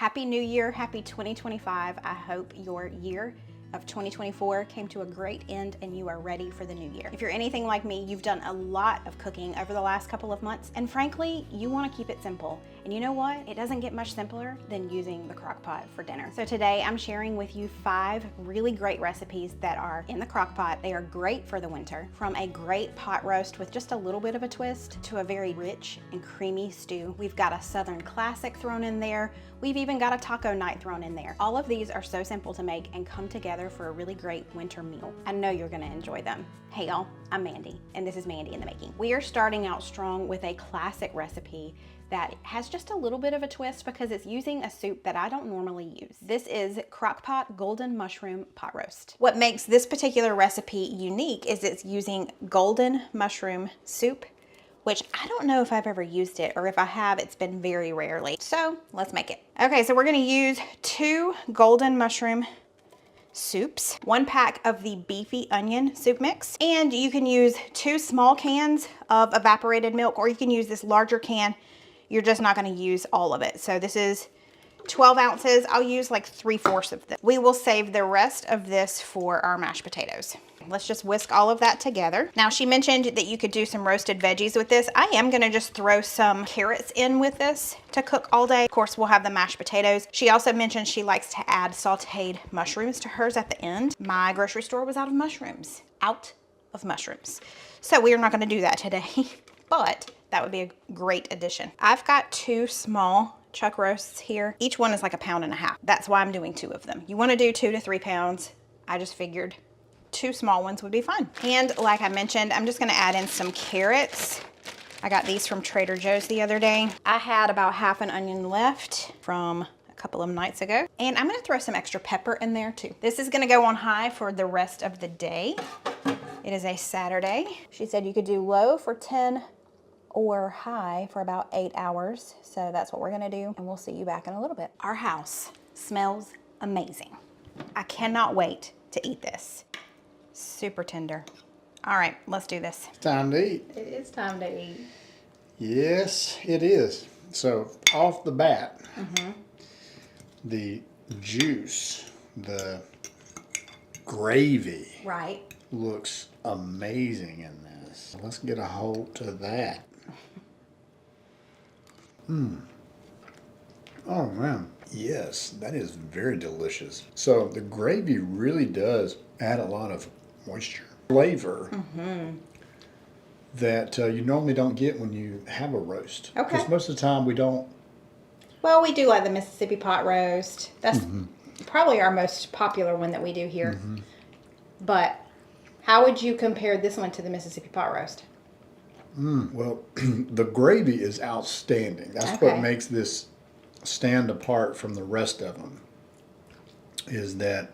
Happy New Year, happy 2025. I hope your year of 2024 came to a great end and you are ready for the new year. If you're anything like me, you've done a lot of cooking over the last couple of months, and frankly, you want to keep it simple. And you know what? It doesn't get much simpler than using the Crockpot for dinner. So today I'm sharing with you 5 really great recipes that are in the Crockpot. They are great for the winter, from a great pot roast with just a little bit of a twist to a very rich and creamy stew. We've got a Southern classic thrown in there. We've even got a taco night thrown in there. All of these are so simple to make and come together for a really great winter meal. I know you're gonna enjoy them. Hey y'all, I'm Mandy, and this is Mandy in the Making. We are starting out strong with a classic recipe that has just a little bit of a twist because it's using a soup that I don't normally use. This is Crockpot golden mushroom pot roast. What makes this particular recipe unique is it's using golden mushroom soup, which I don't know if I've ever used it, or if I have, it's been very rarely. So let's make it. Okay, so we're gonna use 2 golden mushroom soups, 1 pack of the beefy onion soup mix, and you can use 2 small cans of evaporated milk, or you can use this larger can. You're just not gonna use all of it. So this is 12 ounces. I'll use like 3/4 of this. We will save the rest of this for our mashed potatoes. Let's just whisk all of that together. Now, she mentioned that you could do some roasted veggies with this. I am gonna just throw some carrots in with this to cook all day. Of course, we'll have the mashed potatoes. She also mentioned she likes to add sauteed mushrooms to hers at the end. My grocery store was out of mushrooms. So we are not gonna do that today, but that would be a great addition. I've got 2 small chuck roasts here. Each one is like 1.5 pounds. That's why I'm doing 2 of them. You wanna do 2 to 3 pounds. I just figured 2 small ones would be fine. And like I mentioned, I'm just gonna add in some carrots. I got these from Trader Joe's the other day. I had about half an onion left from a couple of nights ago. And I'm gonna throw some extra pepper in there too. This is gonna go on high for the rest of the day. It is a Saturday. She said you could do low for 10 or high for about 8 hours. So that's what we're gonna do, and we'll see you back in a little bit. Our house smells amazing. I cannot wait to eat this. Super tender. All right, let's do this. Time to eat. It is time to eat. Yes, it is. So off the bat, the juice, the gravy, Right. looks amazing in this. Let's get a hold to that. Oh man, yes, that is very delicious. So the gravy really does add a lot of moisture, flavor that you normally don't get when you have a roast. Okay. Because most of the time we don't. Well, we do like the Mississippi pot roast. That's probably our most popular one that we do here. But how would you compare this one to the Mississippi pot roast? Well, the gravy is outstanding. That's Okay. what makes this stand apart from the rest of them. Is that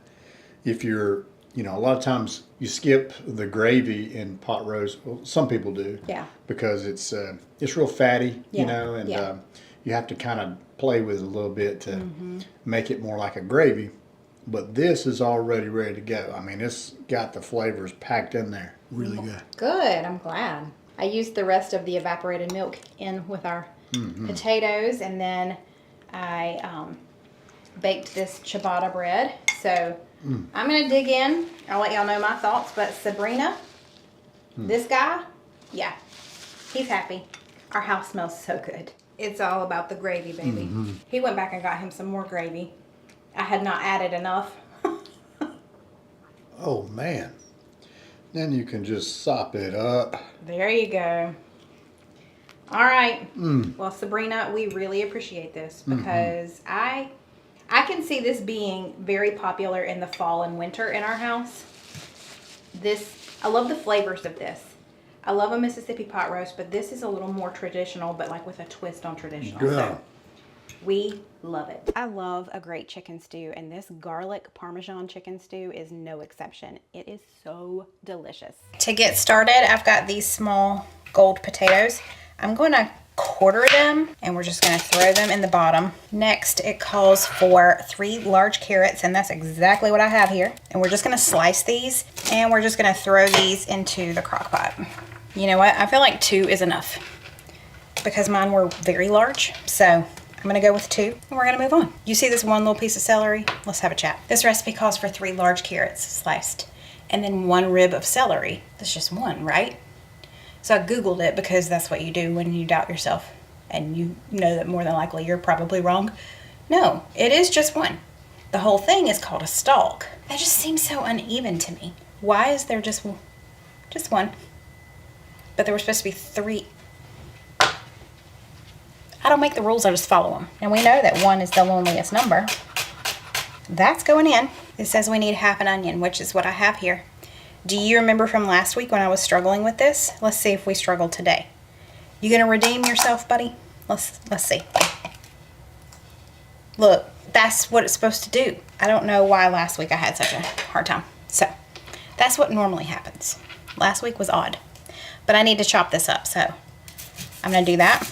if you're, a lot of times you skip the gravy in pot roast. Well, some people do. Yeah. Because it's real fatty, Yeah. and Yeah. you have to kind of play with it a little bit to make it more like a gravy. But this is already ready to go. I mean, it's got the flavors packed in there. Really good. Good, I'm glad. I used the rest of the evaporated milk in with our potatoes, and then I baked this ciabatta bread. So I'm gonna dig in. I'll let y'all know my thoughts, but Sabrina, this guy, yeah, he's happy. Our house smells so good. It's all about the gravy, baby. He went back and got him some more gravy. I had not added enough. Oh man. Then you can just sop it up. There you go. All right. Well, Sabrina, we really appreciate this because I can see this being very popular in the fall and winter in our house. I love the flavors of this. I love a Mississippi pot roast, but this is a little more traditional, but like with a twist on traditional. Yeah. So we love it. I love a great chicken stew, and this garlic Parmesan chicken stew is no exception. It is so delicious. To get started, I've got these small gold potatoes. I'm going to quarter them, and we're just going to throw them in the bottom. Next, it calls for 3 large carrots, and that's exactly what I have here. And we're just going to slice these, and we're just going to throw these into the crock pot. You know what? I feel like 2 is enough because mine were very large. So I'm gonna go with 2 and we're gonna move on. You see this one little piece of celery? Let's have a chat. This recipe calls for 3 large carrots sliced and then 1 rib of celery. That's just 1, right? So I Googled it because that's what you do when you doubt yourself and you know that more than likely you're probably wrong. No, it is just 1. The whole thing is called a stalk. That just seems so uneven to me. Why is there just 1? But there were supposed to be 3. I don't make the rules, I just follow them. And we know that 1 is the loneliest number. That's going in. It says we need half an onion, which is what I have here. Do you remember from last week when I was struggling with this? Let's see if we struggle today. You gonna redeem yourself, buddy? Let's see. Look, that's what it's supposed to do. I don't know why last week I had such a hard time. So, that's what normally happens. Last week was odd. But I need to chop this up, so I'm gonna do that.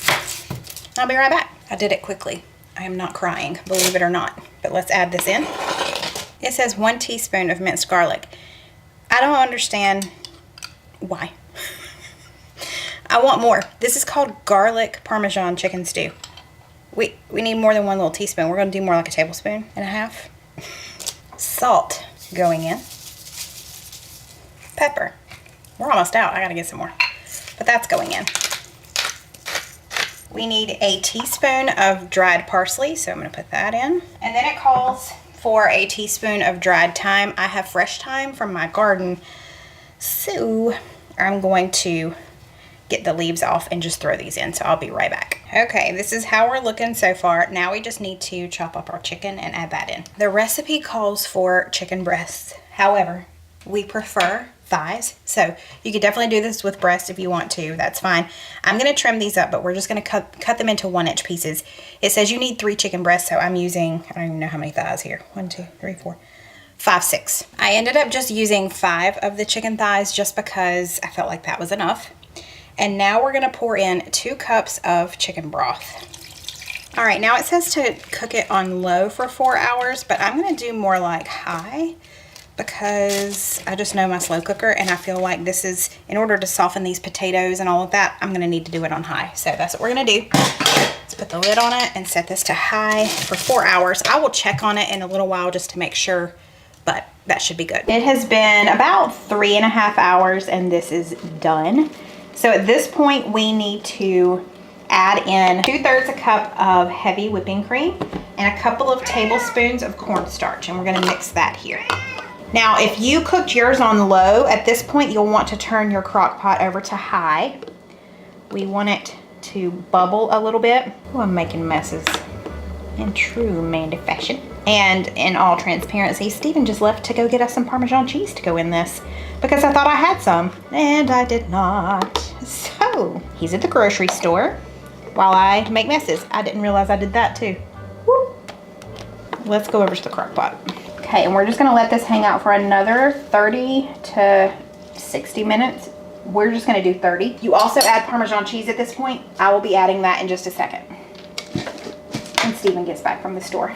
I'll be right back. I did it quickly. I am not crying, believe it or not. But let's add this in. It says 1 teaspoon of minced garlic. I don't understand why. I want more. This is called garlic Parmesan chicken stew. We need more than 1 little teaspoon. We're gonna do more like a tablespoon and a half. Salt going in. Pepper. We're almost out. I gotta get some more. But that's going in. We need a teaspoon of dried parsley, so I'm gonna put that in. And then it calls for a teaspoon of dried thyme. I have fresh thyme from my garden, so I'm going to get the leaves off and just throw these in, so I'll be right back. Okay, this is how we're looking so far. Now we just need to chop up our chicken and add that in. The recipe calls for chicken breasts. However, we prefer thighs, so you could definitely do this with breast if you want to. That's fine. I'm going to trim these up, but we're just going to cut them into 1-inch pieces. It says you need 3 chicken breasts, so I'm using, I don't even know how many thighs here. 1, 2, 3, 4, 5, 6. I ended up just using 5 of the chicken thighs just because I felt like that was enough. And now we're going to pour in 2 cups of chicken broth. All right, now it says to cook it on low for 4 hours, but I'm going to do more like high, because I just know my slow cooker and I feel like this is, in order to soften these potatoes and all of that, I'm gonna need to do it on high. So that's what we're gonna do. Let's put the lid on it and set this to high for 4 hours. I will check on it in a little while just to make sure, but that should be good. It has been about 3.5 hours and this is done. So at this point we need to add in 2/3 a cup of heavy whipping cream and a couple of tablespoons of cornstarch, and we're gonna mix that here. Now, if you cooked yours on low, at this point you'll want to turn your crock pot over to high. We want it to bubble a little bit. Oh, I'm making messes in true Mandy fashion. And in all transparency, Stephen just left to go get us some Parmesan cheese to go in this because I thought I had some, and I did not. So, he's at the grocery store while I make messes. I didn't realize I did that too. Woo. Let's go over to the crock pot. Okay, and we're just gonna let this hang out for another 30 to 60 minutes. We're just gonna do 30. You also add Parmesan cheese at this point. I will be adding that in just a second. And Stephen gets back from the store.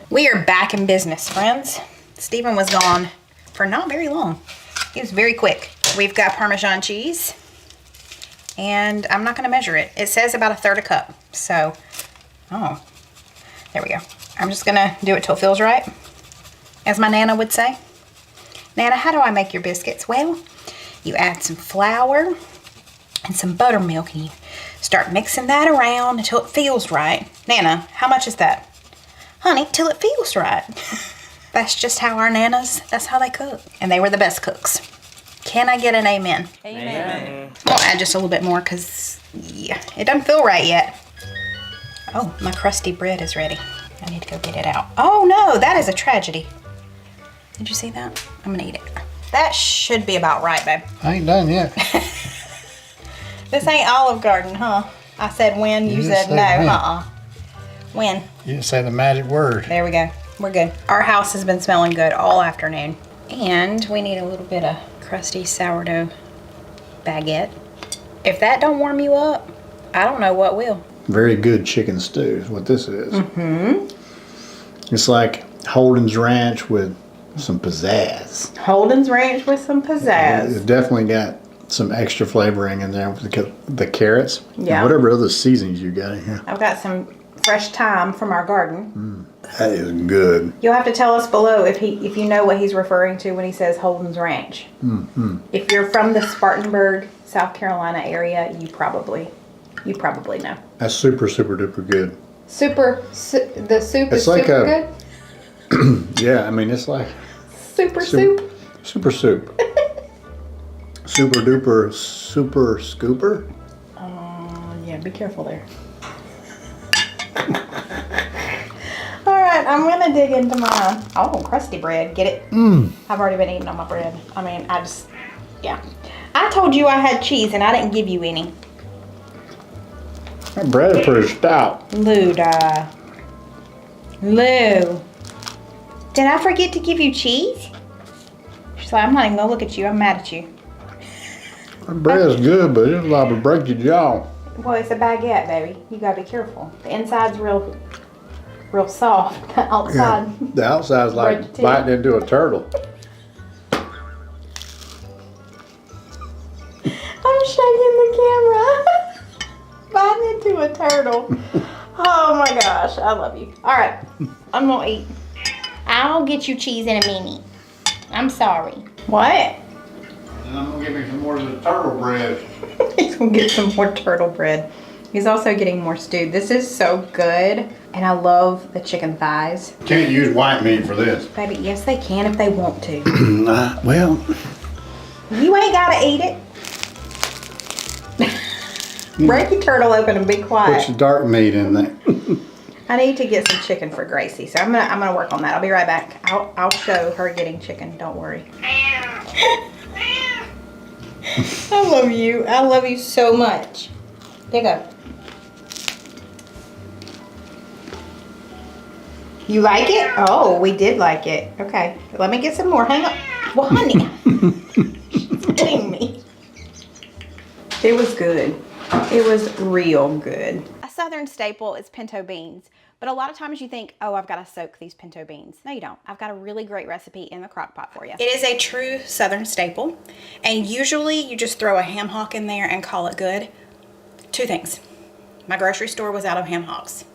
We are back in business, friends. Stephen was gone for not very long. He was very quick. We've got Parmesan cheese, and I'm not gonna measure it. It says about 1/3 cup, so, oh, there we go. I'm just gonna do it till it feels right. As my Nana would say. Nana, how do I make your biscuits? Well, you add some flour and some buttermilk and you start mixing that around until it feels right. Nana, how much is that? Honey, till it feels right. That's just how our Nanas, that's how they cook. And they were the best cooks. Can I get an amen? Amen. I'll add just a little bit more because, yeah, it doesn't feel right yet. Oh, my crusty bread is ready. I need to go get it out. Oh no, that is a tragedy. Did you see that? I'm gonna eat it. That should be about right, babe. I ain't done yet. This ain't Olive Garden, huh? I said when, you said no. When. You didn't say the magic word. There we go. We're good. Our house has been smelling good all afternoon. And we need a little bit of crusty sourdough baguette. If that don't warm you up, I don't know what will. Very good chicken stew is what this is. Mm-hmm. It's like Holden's Ranch with some pizzazz. Holden's Ranch with some pizzazz. It's definitely got some extra flavoring in there with the carrots. Yeah. And whatever other seasonings you got in here. I've got some fresh thyme from our garden. That is good. You'll have to tell us below if you know what he's referring to when he says Holden's Ranch. If you're from the Spartanburg, South Carolina area, you probably know. That's super, super duper good. The soup is like super good? Yeah, I mean, it's like Super soup? super soup. Super duper super scooper. Yeah, be careful there. All right, I'm gonna dig into my crusty bread. Get it? I've already been eating on my bread. I mean, yeah. I told you I had cheese and I didn't give you any. That bread is pretty stout. Lou, did I forget to give you cheese? She's like, I'm not even gonna look at you. I'm mad at you. That bread is good, but it's liable to break your jaw. Well, it's a baguette, baby. You gotta be careful. The inside's real soft. The outside. Yeah, the outside's like biting into a turtle. I'm shaking the camera. Biting into a turtle. Oh my gosh, I love you. All right, I'm gonna eat. I'll get you cheese in a minute. I'm sorry. What? And I'm gonna get me some more of the turtle bread. He's gonna get some more turtle bread. He's also getting more stew. This is so good. And I love the chicken thighs. Can't use white meat for this. Baby, yes they can if they want to. Well. You ain't gotta eat it. Break your turtle open and be quiet. Put your dark meat in there. I need to get some chicken for Gracie, so I'm gonna work on that. I'll be right back. I'll show her getting chicken. Don't worry. I love you. I love you so much. There you go. You like it? Oh, we did like it. Okay, let me get some more. Hang on. Well, honey, she's kidding me. It was good. It was real good. A Southern staple is pinto beans, but a lot of times you think, oh, I've got to soak these pinto beans. No, you don't. I've got a really great recipe in the crock pot for you. It is a true Southern staple, and usually you just throw a ham hock in there and call it good. Two things. My grocery store was out of ham hocks.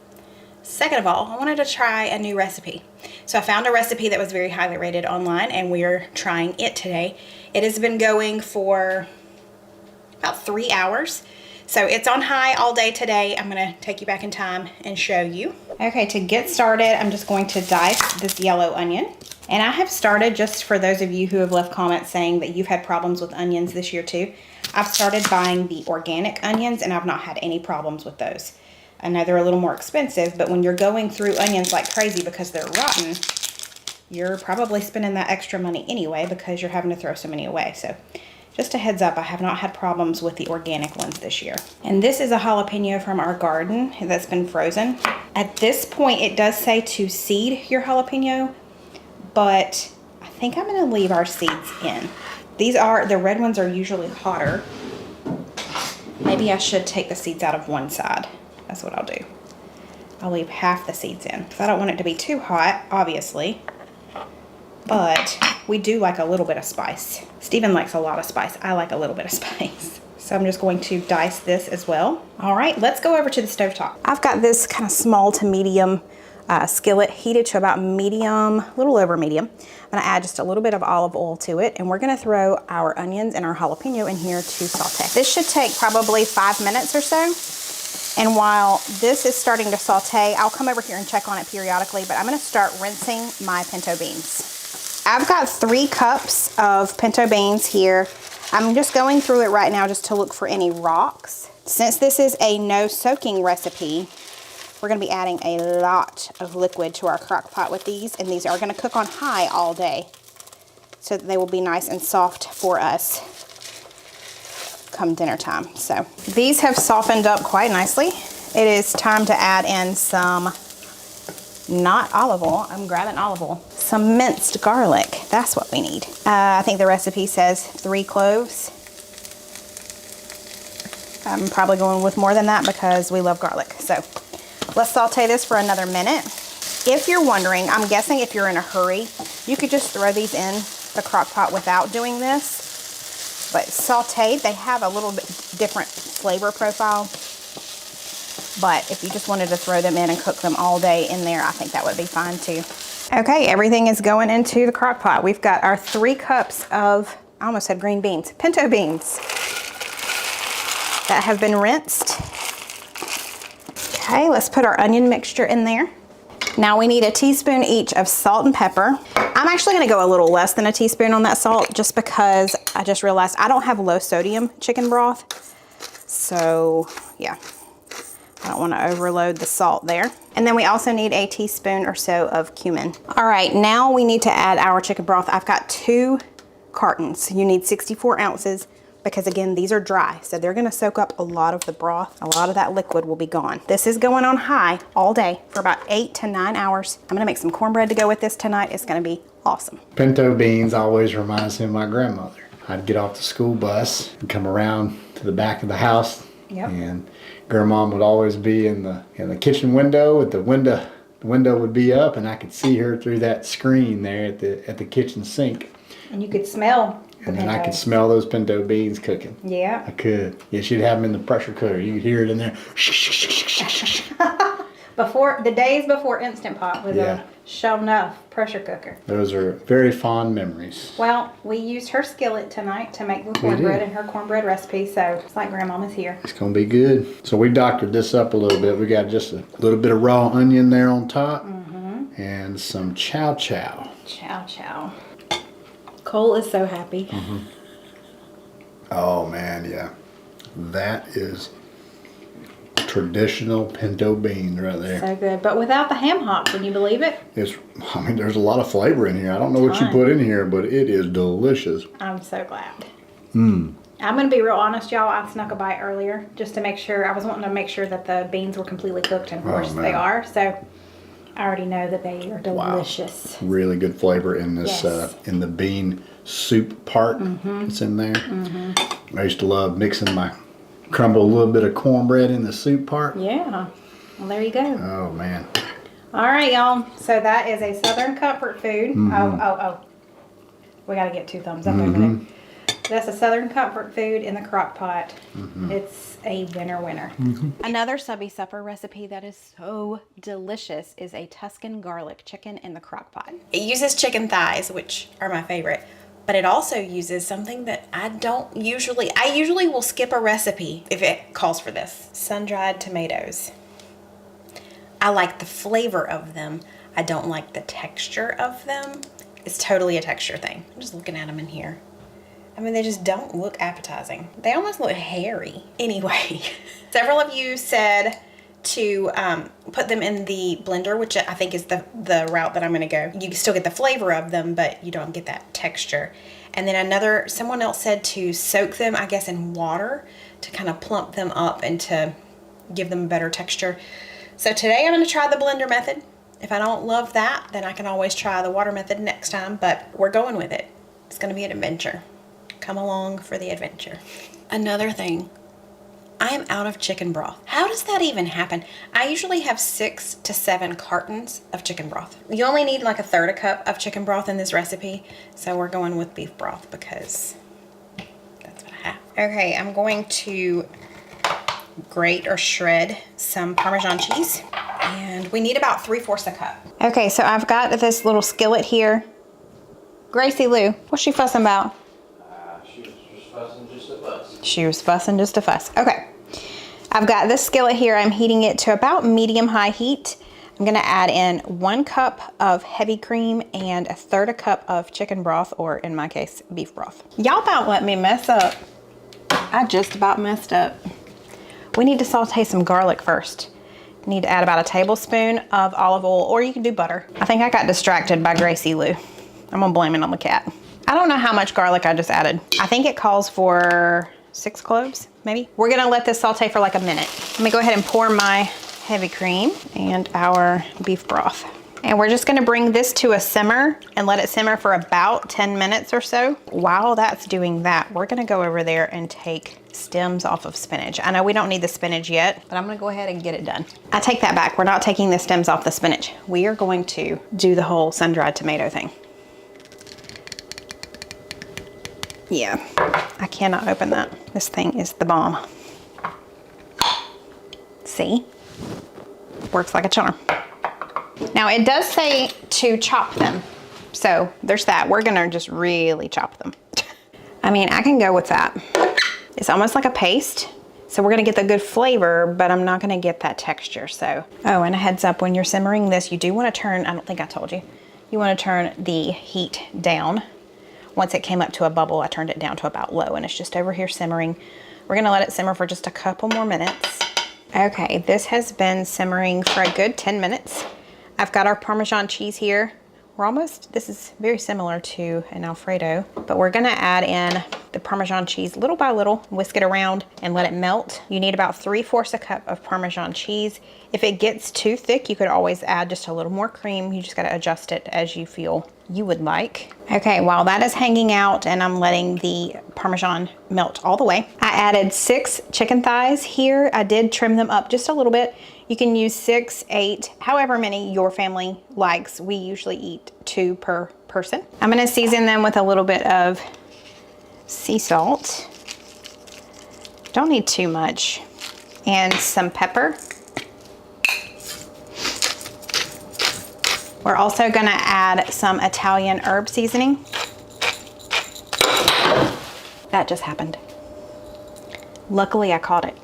Second of all, I wanted to try a new recipe. So I found a recipe that was very highly rated online, and we're trying it today. It has been going for about 3 hours. So it's on high all day today. I'm gonna take you back in time and show you. Okay, to get started, I'm just going to dice this yellow onion. And I have started, just for those of you who have left comments saying that you've had problems with onions this year too, I've started buying the organic onions and I've not had any problems with those. I know they're a little more expensive, but when you're going through onions like crazy because they're rotten, you're probably spending that extra money anyway because you're having to throw so many away. So just a heads up, I have not had problems with the organic ones this year. And this is a jalapeno from our garden that's been frozen. At this point, it does say to seed your jalapeno, but I think I'm gonna leave our seeds in. The red ones are usually hotter. Maybe I should take the seeds out of one side. That's what I'll do. I'll leave half the seeds in because I don't want it to be too hot, obviously. But we do like a little bit of spice. Steven likes a lot of spice. I like a little bit of spice. So I'm just going to dice this as well. All right, let's go over to the stovetop. I've got this kind of small to medium skillet heated to about medium, a little over medium. I'm gonna add just a little bit of olive oil to it, and we're gonna throw our onions and our jalapeno in here to saute. This should take probably 5 minutes or so. And while this is starting to saute, I'll come over here and check on it periodically, but I'm gonna start rinsing my pinto beans. I've got 3 cups of pinto beans here. I'm just going through it right now just to look for any rocks. Since this is a no soaking recipe, we're gonna be adding a lot of liquid to our crock pot with these, and these are gonna cook on high all day so that they will be nice and soft for us come dinner time. So these have softened up quite nicely. It is time to add in some, not olive oil, I'm grabbing olive oil, some minced garlic. That's what we need. I think the recipe says 3 cloves. I'm probably going with more than that because we love garlic. So let's saute this for another minute. If you're wondering, I'm guessing if you're in a hurry, you could just throw these in the crock pot without doing this. But sauteed, they have a little bit different flavor profile. But if you just wanted to throw them in and cook them all day in there, I think that would be fine too. Okay, everything is going into the crock pot. We've got our 3 cups of, I almost said green beans, pinto beans that have been rinsed. Okay, let's put our onion mixture in there. Now we need a teaspoon each of salt and pepper. I'm actually gonna go a little less than a teaspoon on that salt just because I just realized I don't have low sodium chicken broth. So yeah, I don't wanna overload the salt there. And then we also need a teaspoon or so of cumin. All right, now we need to add our chicken broth. I've got 2 cartons. You need 64 ounces because again, these are dry. So they're gonna soak up a lot of the broth. A lot of that liquid will be gone. This is going on high all day for about 8 to 9 hours. I'm gonna make some cornbread to go with this tonight. It's gonna be awesome. Pinto beans always reminds me of my grandmother. I'd get off the school bus and come around to the back of the house. Yep. And grandma would always be in the kitchen window. With the window would be up, and I could see her through that screen there at the kitchen sink. And you could smell the And then pinto. I could smell those pinto beans cooking. Yeah. I could. Yeah, she'd have them in the pressure cooker. You could hear it in there. Before the days before Instant Pot was Yeah. a show enough pressure cooker. Those are very fond memories. Well, we used her skillet tonight to make the cornbread in her cornbread recipe, so it's like Grandmama's here. It's gonna be good. So we doctored this up a little bit. We got just a little bit of raw onion there on top, and some chow chow. Chow chow. Cole is so happy. Oh man, yeah, that is traditional pinto beans right there. So good, but without the ham hock, can you believe it? I mean, there's a lot of flavor in here. I don't know what you put in here, but it is delicious. I'm so glad. I'm gonna be real honest, y'all. I snuck a bite earlier just to make sure. I was wanting to make sure that the beans were completely cooked, and of course they man. are. So I already know that they are delicious. Really good flavor in this, Yes. in the bean soup part that's in there. I used to love mixing crumble a little bit of cornbread in the soup part. Yeah. Well, there you go. Oh man. All right, y'all. So that is a Southern comfort food. Oh. We got to get 2 thumbs up over there. That's a Southern comfort food in the crock pot. It's a winner. Another subby supper recipe that is so delicious is a Tuscan garlic chicken in the crock pot. It uses chicken thighs, which are my favorite, but it also uses something that I usually will skip a recipe if it calls for this. Sun-dried tomatoes. I like the flavor of them. I don't like the texture of them. It's totally a texture thing. I'm just looking at them in here. I mean, they just don't look appetizing. They almost look hairy. Anyway, several of you said to put them in the blender, which I think is the route that I'm gonna go. You still get the flavor of them, but you don't get that texture. And then someone else said to soak them, I guess, in water to kind of plump them up and to give them a better texture. So today I'm gonna try the blender method. If I don't love that, then I can always try the water method next time, but we're going with it. It's gonna be an adventure. Come along for the adventure. Another thing, I am out of chicken broth. How does that even happen? I usually have 6 to 7 cartons of chicken broth. You only need like 1/3 cup of chicken broth in this recipe, so we're going with beef broth because that's what I have. Okay, I'm going to grate or shred some Parmesan cheese, and we need about 3/4 a cup. Okay, so I've got this little skillet here. Gracie Lou, what's she fussing about? She was fussing just a fuss. Okay. I've got this skillet here. I'm heating it to about medium-high heat. I'm gonna add in 1 cup of heavy cream and 1/3 cup of chicken broth, or in my case, beef broth. Y'all about let me mess up. I just about messed up. We need to saute some garlic first. You need to add about 1 tablespoon of olive oil, or you can do butter. I think I got distracted by Gracie Lou. I'm gonna blame it on the cat. I don't know how much garlic I just added. I think it calls for 6 cloves, maybe. We're gonna let this saute for like a minute. Let me go ahead and pour my heavy cream and our beef broth. And we're just gonna bring this to a simmer and let it simmer for about 10 minutes or so. While that's doing that, we're gonna go over there and take stems off of spinach. I know we don't need the spinach yet, but I'm gonna go ahead and get it done. I take that back. We're not taking the stems off the spinach. We are going to do the whole sun-dried tomato thing. Yeah, I cannot open that. This thing is the bomb. See? Works like a charm. Now it does say to chop them. So there's that. We're gonna just really chop them. I mean, I can go with that. It's almost like a paste. So we're gonna get the good flavor, but I'm not gonna get that texture, so. Oh, and a heads up, when you're simmering this, you do wanna turn, I don't think I told you, you wanna turn the heat down. Once it came up to a bubble, I turned it down to about low, and it's just over here simmering. We're gonna let it simmer for just a couple more minutes. Okay, this has been simmering for a good 10 minutes. I've got our Parmesan cheese here. We're almost, this is very similar to an Alfredo, but we're gonna add in the Parmesan cheese little by little, whisk it around and let it melt. You need about 3/4 a cup of Parmesan cheese. If it gets too thick, you could always add just a little more cream. You just gotta adjust it as you feel you would like. Okay, while that is hanging out and I'm letting the Parmesan melt all the way, I added 6 chicken thighs here. I did trim them up just a little bit. You can use 6, 8, however many your family likes. We usually eat 2 per person. I'm gonna season them with a little bit of sea salt. Don't need too much. And some pepper. We're also gonna add some Italian herb seasoning. That just happened. Luckily, I caught it.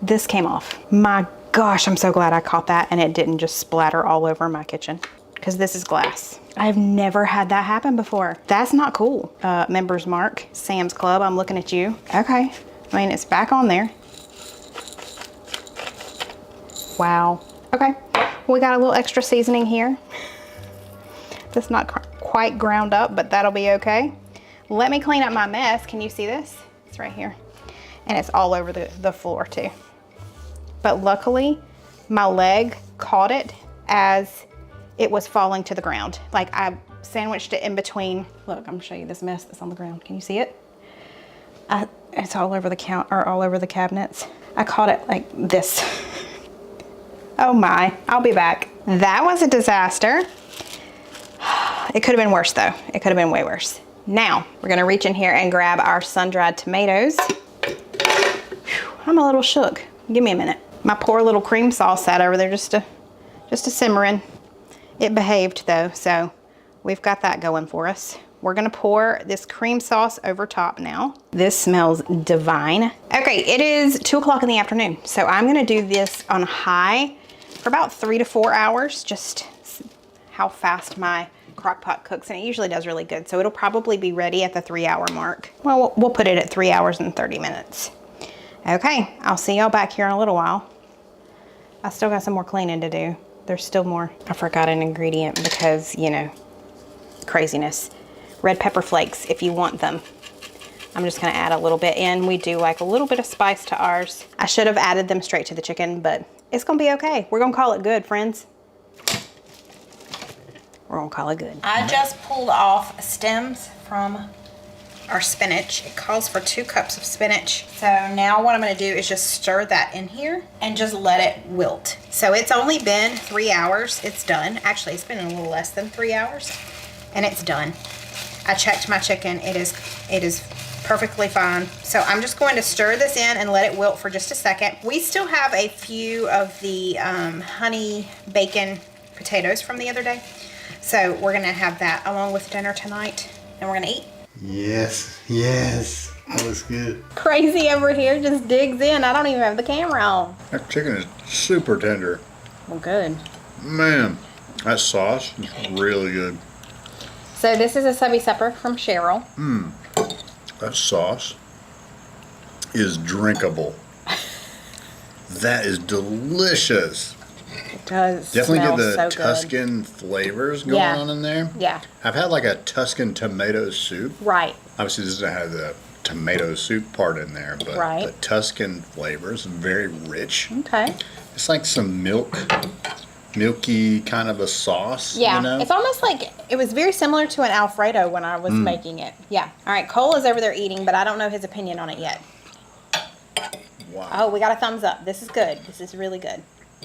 This came off. My gosh, I'm so glad I caught that and it didn't just splatter all over my kitchen, because this is glass. I've never had that happen before. That's not cool. Members Mark, Sam's Club, I'm looking at you. Okay, I mean, it's back on there. Wow, okay. We got a little extra seasoning here. That's not quite ground up, but that'll be okay. Let me clean up my mess. Can you see this? It's right here. And it's all over the floor too. But luckily, my leg caught it as it was falling to the ground. Like I sandwiched it in between. Look, I'm gonna show you this mess that's on the ground. Can you see it? It's all over the all over the cabinets. I caught it like this. Oh my, I'll be back. That was a disaster. It could have been worse though. It could have been way worse. Now, we're gonna reach in here and grab our sun-dried tomatoes. Whew, I'm a little shook. Give me a minute. My poor little cream sauce sat over there just a simmering. It behaved though, so we've got that going for us. We're gonna pour this cream sauce over top now. This smells divine. Okay, it is 2 o'clock in the afternoon, so I'm gonna do this on high for about 3 to 4 hours, just how fast my Crockpot cooks, and it usually does really good, so it'll probably be ready at the 3-hour mark. Well, we'll put it at 3 hours and 30 minutes. Okay, I'll see y'all back here in a little while. I still got some more cleaning to do. There's still more. I forgot an ingredient because, you know, craziness. Red pepper flakes, if you want them. I'm just gonna add a little bit in. We do like a little bit of spice to ours. I should have added them straight to the chicken, but it's gonna be okay. We're gonna call it good, friends. We're gonna call it good. I just pulled off stems from our spinach. It calls for 2 cups of spinach. So now what I'm gonna do is just stir that in here and just let it wilt. So it's only been 3 hours, it's done. Actually, it's been a little less than 3 hours and it's done. I checked my chicken, it is perfectly fine. So I'm just going to stir this in and let it wilt for just a second. We still have a few of the honey bacon potatoes from the other day. So we're gonna have that along with dinner tonight and we're gonna eat. Yes, yes, that was good. Crazy over here just digs in. I don't even have the camera on. That chicken is super tender. Well, good. Man, that sauce is really good. So this is a subby supper from Cheryl. That sauce is drinkable. That is delicious. It does. Definitely get smell the so Tuscan flavors going on in there. Yeah. I've had like a Tuscan tomato soup. Right. Obviously, this doesn't have the tomato soup part in there, but Right. the Tuscan flavors very rich. Okay. It's like some milky kind of a sauce. Yeah. You know? It's almost like, it was very similar to an Alfredo when I was making it. Yeah. All right. Cole is over there eating, but I don't know his opinion on it yet. Wow. Oh, we got a thumbs up. This is good. This is really good.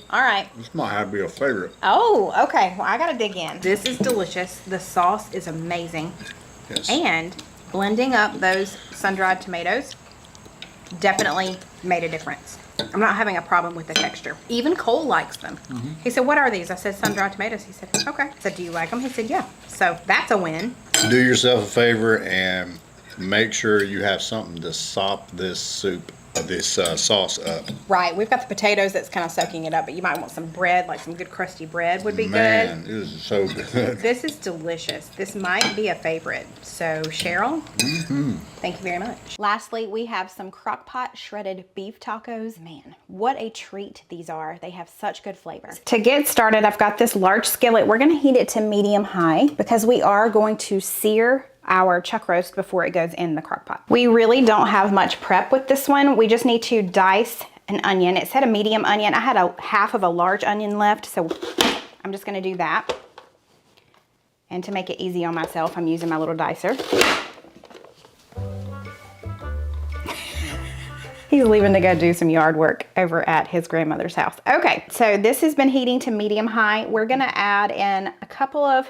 All right. This might have to be a favorite. Oh, okay. Well, I got to dig in. This is delicious. The sauce is amazing. Yes. And blending up those sun-dried tomatoes definitely made a difference. I'm not having a problem with the texture. Even Cole likes them. He said, what are these? I said, sun-dried tomatoes. He said, okay. I said, do you like them? He said, yeah. So that's a win. Do yourself a favor and make sure you have something to sop this soup, this sauce up. Right, we've got the potatoes that's kind of soaking it up, but you might want some bread, like some good crusty bread would be Man, good. it is so good. This is delicious. This might be a favorite. So Cheryl, thank you very much. Lastly, we have some Crockpot shredded beef tacos. Man, what a treat these are. They have such good flavor. To get started, I've got this large skillet. We're gonna heat it to medium high because we are going to sear our chuck roast before it goes in the crock pot. We really don't have much prep with this one. We just need to dice an onion. It said a medium onion. I had a half of a large onion left, so I'm just gonna do that. And to make it easy on myself, I'm using my little dicer. He's leaving to go do some yard work over at his grandmother's house. Okay, so this has been heating to medium high. We're gonna add in a couple of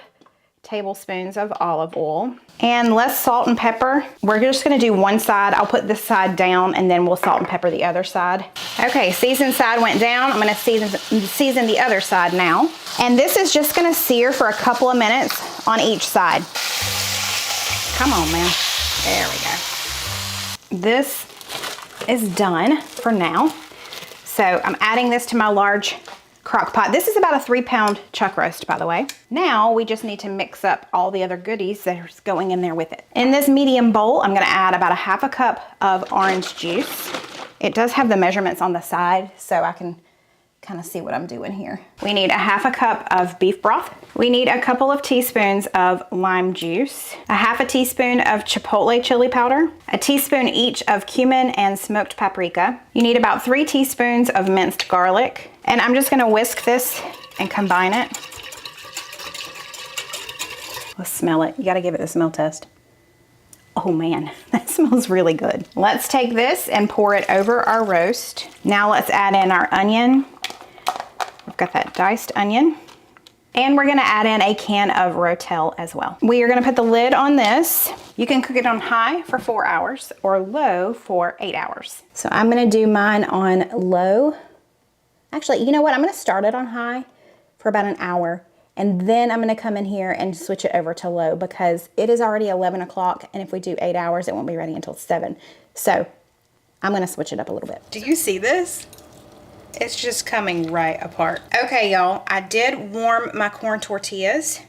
tablespoons of olive oil and less salt and pepper. We're just gonna do one side. I'll put this side down and then we'll salt and pepper the other side. Okay, seasoned side went down. I'm gonna season the other side now. And this is just gonna sear for a couple of minutes on each side. Come on, man. There we go. This is done for now. So I'm adding this to my large crock pot. This is about a 3-pound chuck roast, by the way. Now we just need to mix up all the other goodies that are going in there with it. In this medium bowl, I'm gonna add about a half a cup of orange juice. It does have the measurements on the side, so I can kind of see what I'm doing here. We need a half a cup of beef broth. We need a couple of teaspoons of lime juice, a half a teaspoon of chipotle chili powder, a teaspoon each of cumin and smoked paprika. You need about 3 teaspoons of minced garlic. And I'm just gonna whisk this and combine it. Let's smell it. You gotta give it a smell test. Oh man, that smells really good. Let's take this and pour it over our roast. Now let's add in our onion. We've got that diced onion. And we're gonna add in a can of Rotel as well. We are gonna put the lid on this. You can cook it on high for 4 hours or low for 8 hours. So I'm gonna do mine on low. Actually, you know what? I'm gonna start it on high for about an hour, and then I'm gonna come in here and switch it over to low because it is already 11 o'clock, and if we do 8 hours, it won't be ready until 7. So I'm gonna switch it up a little bit. Do you see this? It's just coming right apart. Okay, y'all, I did warm my corn tortillas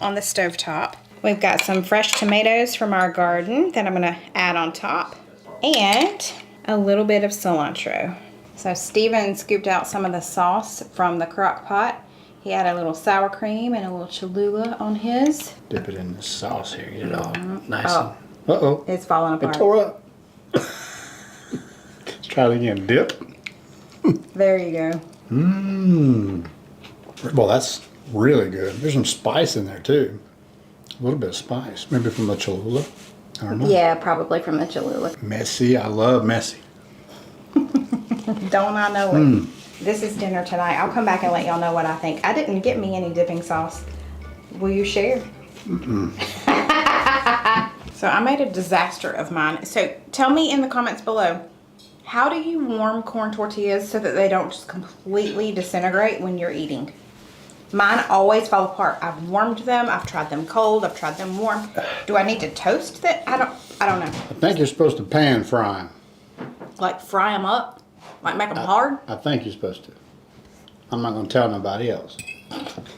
on the stovetop. We've got some fresh tomatoes from our garden that I'm gonna add on top, and a little bit of cilantro. So Steven scooped out some of the sauce from the crock pot. He had a little sour cream and a little Cholula on his. Dip it in the sauce here, get it all nice. Oh. And, uh-oh. It's falling apart. It tore up. Let's try it again. Dip. There you go. Mmm. Well, that's really good. There's some spice in there too. A little bit of spice. Maybe from the Cholula. I don't know. Yeah, probably from the Cholula. Messy. I love messy. Don't I know it? This is dinner tonight. I'll come back and let y'all know what I think. I didn't get me any dipping sauce. Will you share? So I made a disaster of mine. So tell me in the comments below, how do you warm corn tortillas so that they don't just completely disintegrate when you're eating? Mine always fall apart. I've warmed them. I've tried them cold. I've tried them warm. Do I need to toast them? I don't know. I think you're supposed to pan fry them. Like fry them up? Like make them hard? I think you're supposed to. I'm not going to tell nobody else.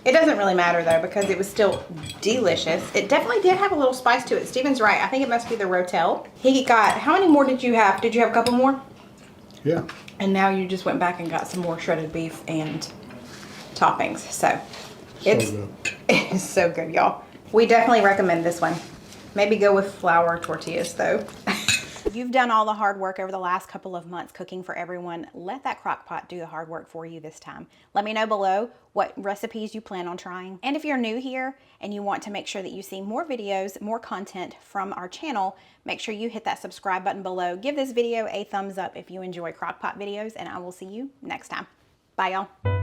It doesn't really matter though because it was still delicious. It definitely did have a little spice to it. Steven's right. I think it must be the Rotel. He got, how many more did you have? Did you have a couple more? Yeah. And now you just went back and got some more shredded beef and toppings. So it's so good, y'all. We definitely recommend this one. Maybe go with flour tortillas though. You've done all the hard work over the last couple of months cooking for everyone. Let that crock pot do the hard work for you this time. Let me know below what recipes you plan on trying. And if you're new here and you want to make sure that you see more videos, more content from our channel, make sure you hit that subscribe button below. Give this video a thumbs up if you enjoy crock pot videos, and I will see you next time. Bye, y'all.